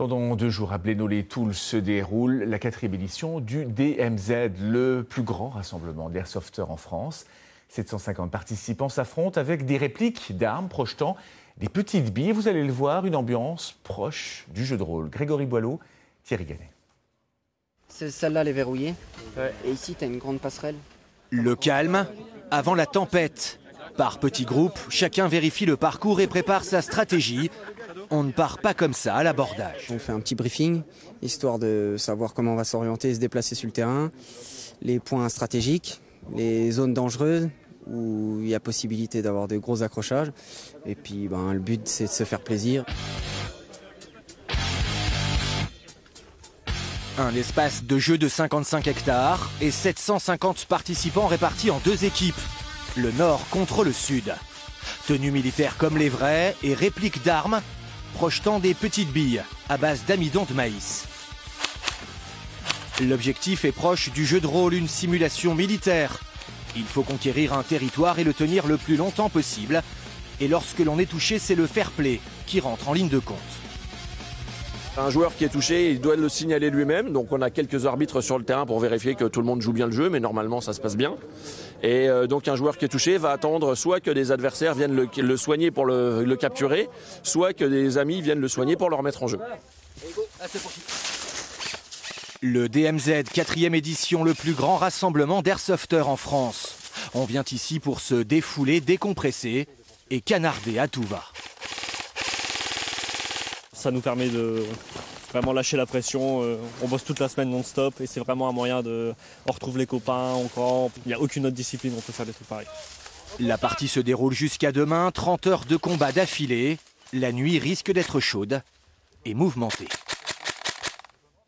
Pendant 2 jours à Blénod-les-Toules se déroule la 4e édition du DMZ, le plus grand rassemblement d'airsofters en France. 750 participants s'affrontent avec des répliques d'armes projetant des petites billes. Vous allez le voir, une ambiance proche du jeu de rôle. Grégory Boileau, Thierry Gannet. Celle-là, elle est verrouillée. Et ici, tu as une grande passerelle. Le calme avant la tempête. Par petits groupes, chacun vérifie le parcours et prépare sa stratégie. On ne part pas comme ça à l'abordage. On fait un petit briefing, histoire de savoir comment on va s'orienter et se déplacer sur le terrain, les points stratégiques, les zones dangereuses où il y a possibilité d'avoir de gros accrochages. Et puis le but, c'est de se faire plaisir. Un espace de jeu de 55 hectares et 750 participants répartis en 2 équipes. Le nord contre le sud. Tenue militaire comme les vrais et répliques d'armes projetant des petites billes à base d'amidon de maïs. L'objectif est proche du jeu de rôle, une simulation militaire. Il faut conquérir un territoire et le tenir le plus longtemps possible. Et lorsque l'on est touché, c'est le fair play qui rentre en ligne de compte. Un joueur qui est touché, il doit le signaler lui-même. Donc on a quelques arbitres sur le terrain pour vérifier que tout le monde joue bien le jeu, mais normalement ça se passe bien. Et donc un joueur qui est touché va attendre soit que des adversaires viennent le soigner pour le capturer, soit que des amis viennent le soigner pour le remettre en jeu. Le DMZ, 4e édition, le plus grand rassemblement d'airsofters en France. On vient ici pour se défouler, décompresser et canarder à tout va. Ça nous permet de vraiment lâcher la pression. On bosse toute la semaine non-stop et c'est vraiment un moyen de... On retrouve les copains, on campe. Il n'y a aucune autre discipline où on peut faire des trucs pareils. La partie se déroule jusqu'à demain, 30 heures de combat d'affilée. La nuit risque d'être chaude et mouvementée.